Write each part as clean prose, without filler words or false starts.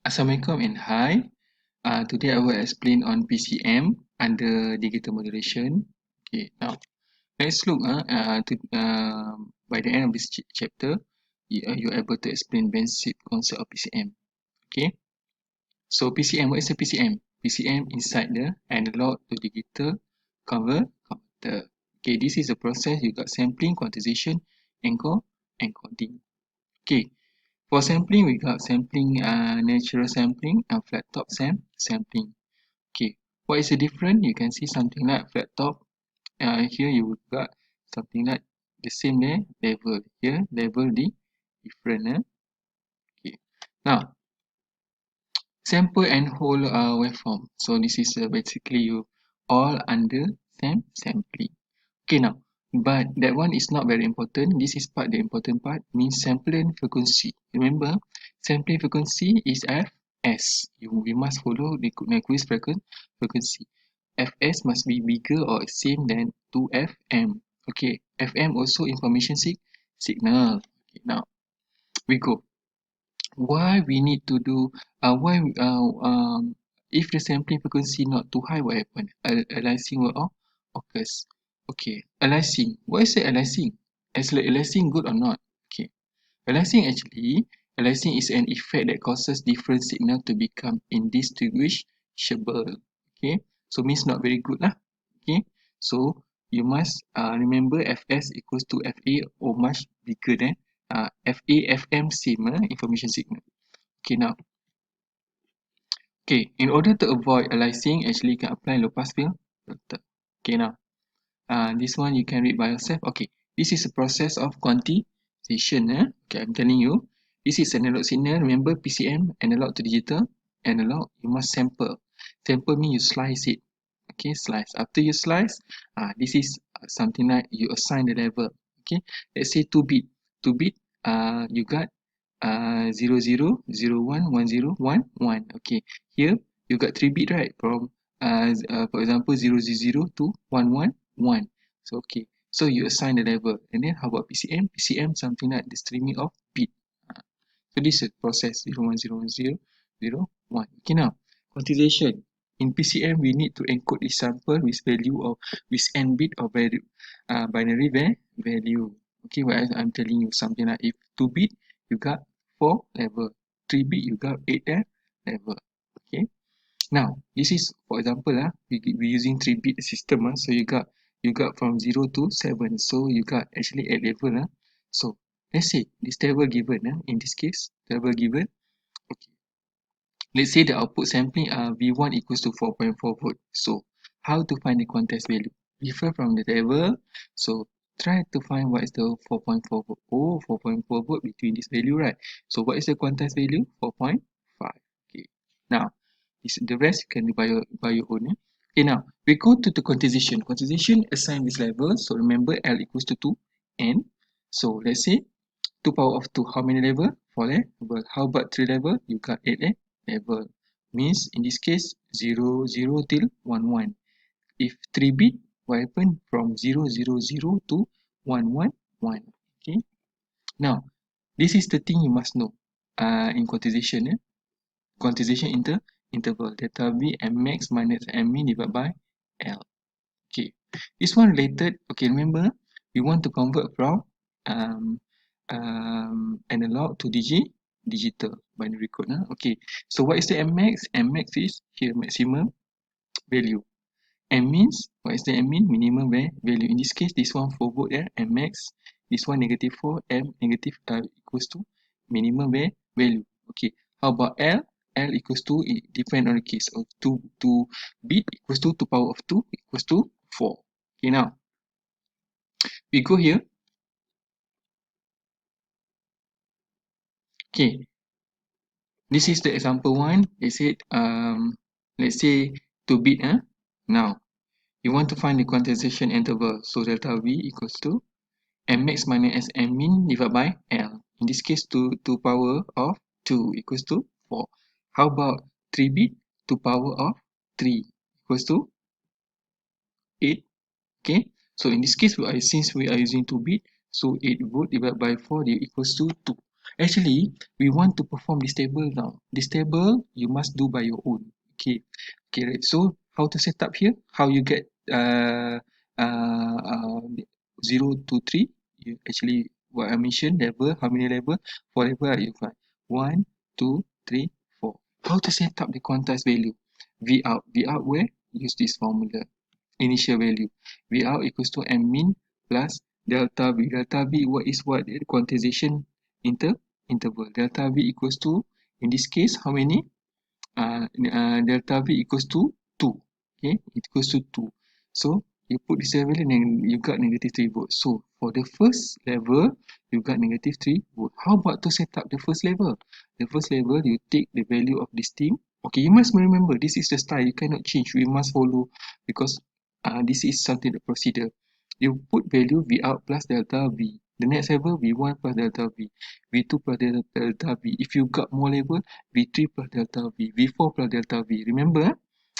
Assalamualaikum and hi. Today I will explain on PCM under digital modulation. Okay, now let's look by the end of this chapter, you're able to explain basic concept of PCM. Okay, so PCM, what is a PCM? PCM inside the analog to digital converter. Okay, this is a process you got sampling, quantization, encoding. Okay, for sampling, we got sampling, natural sampling and flat top sampling. Okay, what is the difference? You can see something like flat top. Here you got something like the same there, level. Here, level different. Okay, now sample and whole waveform. So this is basically you all under sampling. Okay, now, but that one is not very important. This is the important part means sampling frequency. Remember, sampling frequency is Fs. We must follow the Nyquist frequency. Fs must be bigger or same than 2Fm. Okay, Fm also information signal. Okay, now we go. Why we need to do if the sampling frequency not too high, what happen? Aliasing will occurs. Okay, aliasing, what is the aliasing? Actually, aliasing good or not? Okay, aliasing is an effect that causes different signal to become indistinguishable. Okay, so means not very good lah. Okay, so you must remember Fs equals to Fa or much bigger than Fa, Fm same information signal. Okay, now, okay, in order to avoid aliasing, actually you can apply low pass filter. Okay, now, this one you can read by yourself. Okay, this is a process of quantization. Okay, I'm telling you, this is analog signal. Remember PCM, analog to digital. Analog, you must sample. Sample means you slice it. Okay, slice. After you slice, this is something like you assign the level. Okay, let's say 2 bit. 2 bit, you got 0 0 0 1 1 0 1 1. Okay, here you got 3 bit, right? From for example 0 0 0 to 1 1 1. So okay, so you assign the level. And then how about PCM? PCM something like the streaming of bit. So this is process 0 1 0 1 0 0 1. Okay, now quantization. In PCM, we need to encode this sample with value of with n bit of value, binary value. Okay, well, I'm telling you something like if 2 bit, you got 4 level, 3 bit, you got 8 level. Okay, now this is for example we using 3 bit system so you got from 0 to 7, so you got actually 8 level so let's say this table given in this case table given. Okay, let's say the output sampling V1 equals to 4.4 volt. So how to find the quantized value? Differ from the table. So try to find what is the 4.4 volt. Oh, 4.4 volt between this value, right? So what is the quantized value? 4.5. Okay. Now, the rest you can do by your own. Okay, now we go to the quantization. Quantization assign this level. So remember L equals to 2n. So let's say 2 power of 2, how many level? 4 level. How about 3 level? You got 8 level. Means in this case 0 0 till 1 1. If 3 bit, what happen? From 0 0 0 to 1 1 1. Okay. Now, this is the thing you must know in quantization. Quantization interval delta V M max minus M min divided by L. Okay. This one related. Okay, remember we want to convert from um, analog to digital binary code. Okay, so what is the Mmax? Mmax is here maximum value. M means what is the M mean? Minimum value. In this case, this one 4 volt Mmax. This one negative 4 M negative equals to minimum value. Okay, how about L? L equals to, it depends on the case of 2 bit equals to 2 power of 2 equals to 4. Okay, now we go here. Okay, this is the example one. They said let's say 2 bit. Now you want to find the quantization interval, so delta V equals to M max minus M min divided by L. In this case, 2 power of 2 equals to 4. How about 3 bit? 2 power of 3 equals to 8. Okay, so in this case, since we are using 2 bit, so 8 volt divided by 4 equals to 2. Actually, we want to perform this table now. This table you must do by your own. Okay. Okay, right. So how to set up here? How you get uh, uh 0 to 3? You actually what I mentioned level, how many level? 4 level you find. 1, 2, 3, 4. How to set up the quantized value? V out. V out where? Use this formula. Initial value. V out equals to M min plus delta V. Delta V what is what? Quantization interval. Delta V equals to, in this case, how many? Delta V equals to 2. Okay, it equals to 2. So you put this level and then you got negative 3 volts. So for the first level, you got negative 3 volt. How about to set up the first level? The first level, you take the value of this thing. Okay, you must remember this is the style. You cannot change. We must follow because this is something the procedure. You put value V out plus delta V. The next level V1 plus delta V. V2 plus delta V. If you got more level, V3 plus delta V, V4 plus delta V. Remember,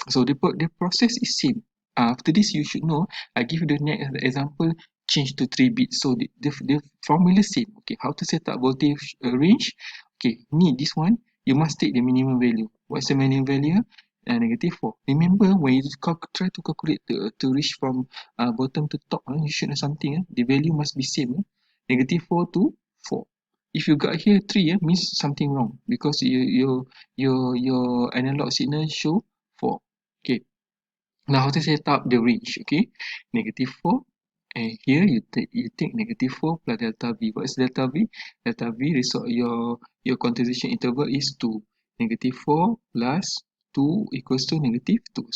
so the process is same. After this, you should know. I give you the next example. Change to 3 bits. So the formula same. Okay, how to set up voltage range? Okay, this one you must take the minimum value. What's the minimum value? Negative 4. Remember when you try to calculate to reach from bottom to top, you should know something. The value must be same. Negative 4 to 4. If you got here 3, means something wrong because your analog signal show 4. Okay. Now how to set up the range? Okay, negative 4, and here you take negative 4 plus delta V. What is delta V? Delta V result your quantization interval is 2. Negative 4 plus 2 equals to negative 2.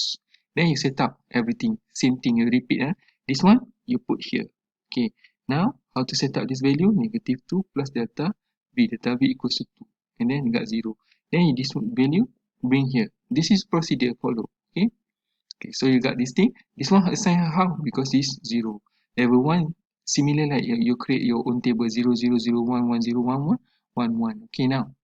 Then you set up everything. Same thing you repeat. This one you put here. Okay. Now how to set up this value? Negative 2 plus delta V. Delta V equals to 2. And then you got 0. Then this value bring here. This is procedure follow. Okay. Okay, so you got this thing. This one assign how? Because it's 0. Level 1, similar like you create your own table 0, 0, 0, 1, 1, 0, 1, 1, 1, 1. Okay, now,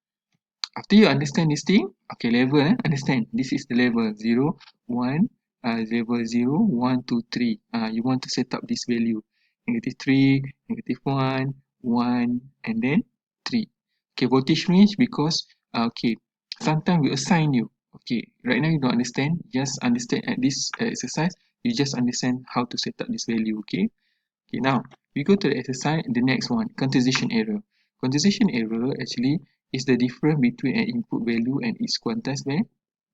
after you understand this thing, okay, level, understand. This is the level 0, 1, level 0, 1, 2, 3. You want to set up this value. Negative 3, negative 1, 1, and then 3. Okay, voltage range because, okay, sometimes we assign you. Okay, right now you don't understand. Just understand at this exercise, you just understand how to set up this value, okay? Okay, now we go to the exercise, the next one, quantization error. Quantization error actually is the difference between an input value and its quantized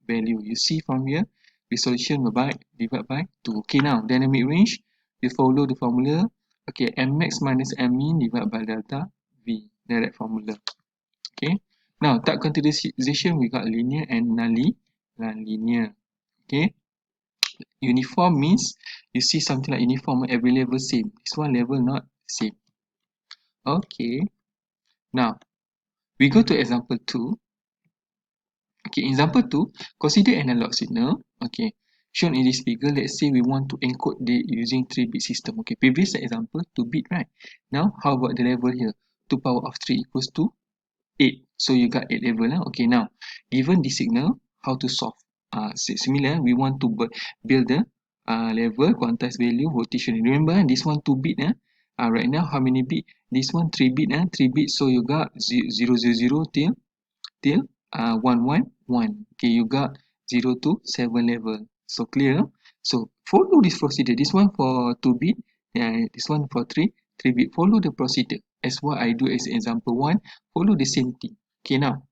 value. You see from here, resolution by divide by 2. Okay, now dynamic range, you follow the formula. Okay, M max minus M min divided by delta V, direct formula. Okay, now type quantization we got linear and non-linear. Okay, uniform means you see something like uniform every level same. This one level not same. Okay, now we go to example 2. Okay, example 2, consider analog signal. Okay, shown in this figure, let's say we want to encode the using 3-bit system. Okay, previous example 2-bit, right? Now, how about the level here? 2 power of 3 equals to 8. So you got 8 level. Okay, now, given the signal, how to solve? Similar, we want to build the level, quantized value, voltage. Remember, this one 2-bit. Right now, how many bit? This one 3-bit. 3-bit, so you got 0, 0, 0 till 1, 1, 1. Okay, you got 0 to 7 level. So clear? So follow this procedure. This one for 2-bit, this one for 3-bit. Follow the procedure as what I do as example 1. Follow the same thing. Okay, now.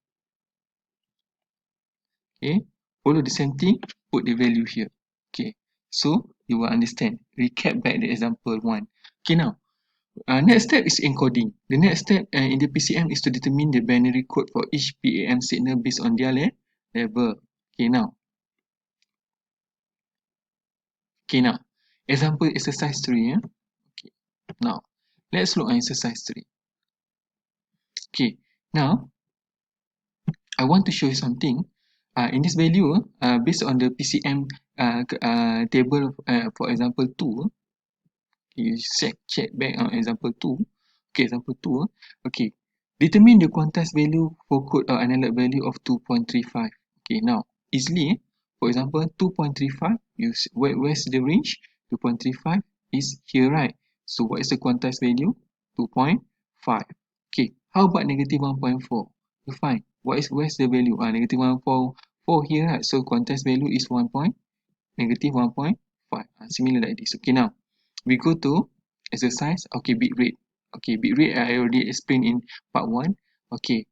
Okay, follow the same thing. Put the value here. Okay, so you will understand. Recap back the example 1. Okay, now. Next step is encoding. The next step in the PCM is to determine the binary code for each PAM signal based on their level. Okay, now. Okay, now. Example exercise 3. Okay, now. Let's look at exercise 3. Okay, now. I want to show you something. In this value, based on the PCM table, for example 2, you check back on example 2. Okay, example 2. Okay, determine the quantized value for code or analog value of 2.35. Okay, now easily, for example 2.35, where's the range? 2.35 is here, right? So what is the quantized value? 2.5. Okay, How about negative 1.4? You find where's the value? Negative 1.4 here, right? So quantized value is negative 1.5. Similar like this. Okay, now we go to exercise. Okay, bit rate. Okay, bit rate I already explained in part 1. Okay,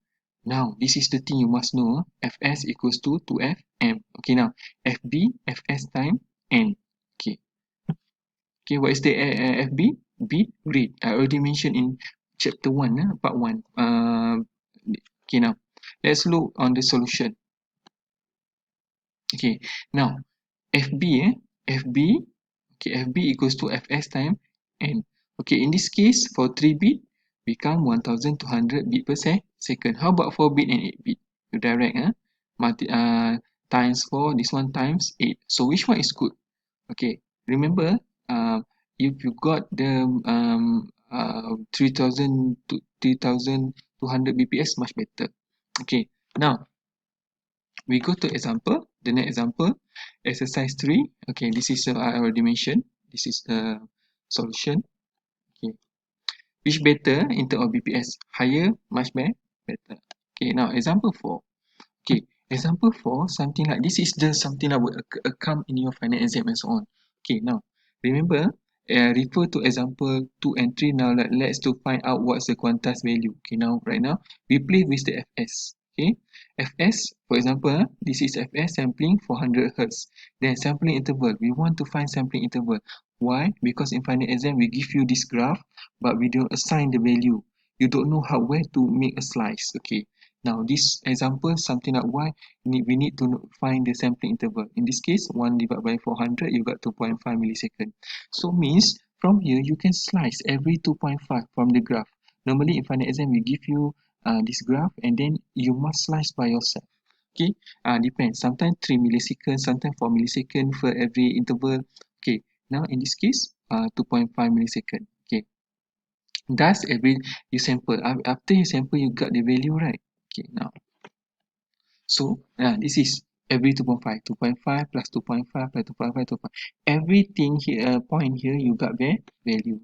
now this is the thing you must know. Fs equals to 2fm. Okay, now fb, fs time n. Okay, okay, what is the fb? Bit rate. I already mentioned in chapter 1, part 1. Okay, now let's look on the solution. Okay, now FB FB, okay, FB equals to Fs time n. Okay, in this case for 3 bit become 1200 bit per second. How about 4 bit and 8 bit? You direct times 4, this one times 8. So which one is good? Okay, remember, if you got the 3000 to 3200 bps, much better. Okay, now we go to example. The next example, exercise 3. Okay, this is I already mentioned. This is the solution. Okay, which better in terms of BPS? Higher, much better. Okay, now example 4. Okay, example 4, something like this is just something that will come in your final exam and so on. Okay, now remember, refer to example 2 and 3. Now let's to find out what's the quantized value. Okay, now right now we play with the Fs. Okay, Fs, for example, this is Fs sampling 400 Hz. Then sampling interval, we want to find sampling interval. Why? Because in final exam we give you this graph, but we don't assign the value. You don't know where to make a slice. Okay, now this example something like why we need to find the sampling interval. In this case, 1 divided by 400, you got 2.5 millisecond. So means from here you can slice every 2.5 from the graph. Normally in final exam we give you this graph and then you must slice by yourself. Okay, depends. Sometimes 3 milliseconds, sometimes 4 milliseconds for every interval. Okay, now in this case, 2.5 millisecond. Okay, that's every you sample. After you sample, you got the value, right? Okay, now so this is every 2.5, 2.5 plus 2.5 plus 2.5, 2.5. Everything here, point here, you got the value.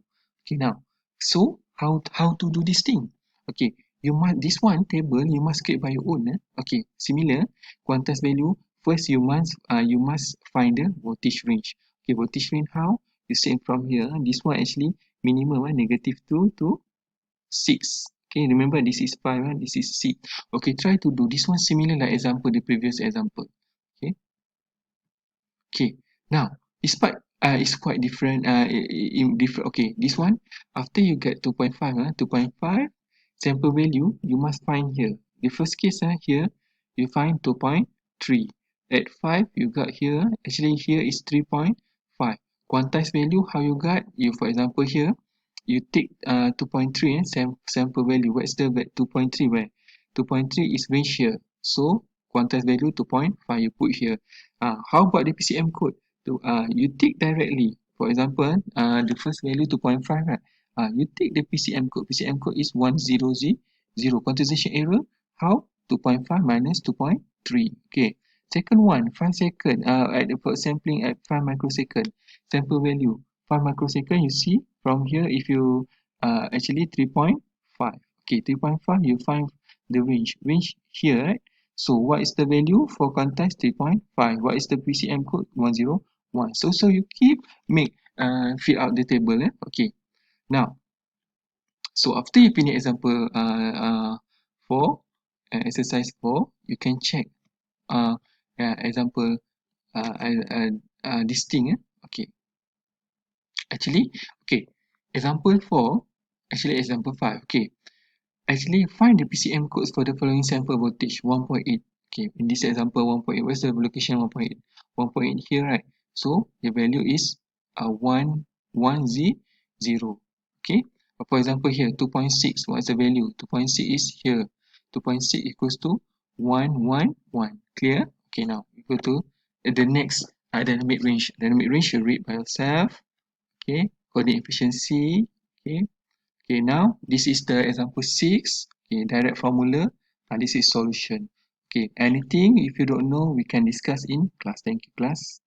Okay, now, so how to do this thing? Okay, you must this one table you must create by your own. Okay, similar quantized value. First, you must find the voltage range. Okay, voltage range how? You same from here. This one actually minimum -2 to 6. Okay, remember this is 5 and this is 6. Okay, try to do this one similar like example, the previous example. Okay, okay. Now, this part is quite different. In different. Okay, this one after you get 2.5, 2.5 sample value, you must find here. The first case here, you find 2.3. At 5, you got here. Actually, here is 3.5. Quantized value, how you got? You, for example, here, you take 2.3 and sample value. What's the 2.3? Where 2.3 is range here. So quantized value 2.5 you put here. How about the PCM code? You take directly. For example, the first value 2.5, right? You take the PCM code. PCM code is 1000. Quantization error. How? 2.5 minus 2.3. Okay. Second one, 5 second. At the first sampling at 5 microsecond. Sample value 5 microsecond. You see from here, if you actually 3.5. Okay, 3.5. You find the range. Range here, right? So what is the value for quantized 3.5? What is the PCM code? 101. So you keep fill out the table. Okay. Now, so after you finish example 4, exercise 4, you can check example this thing. Okay. Actually, okay. Example 4, actually example 5. Okay. Actually, find the PCM codes for the following sample voltage 1.8. Okay, in this example 1.8, where's the location 1.8? 1.8 here, right? So the value is 110. Okay, for example here 2.6, what's the value? 2.6 is here. 2.6 equals to 111. Clear? Okay, now we go to the next dynamic range. Dynamic range you read by yourself. Okay, coordinate efficiency. Okay. Okay, now this is the example 6. Okay, direct formula. This is solution. Okay, anything if you don't know, we can discuss in class. Thank you, class.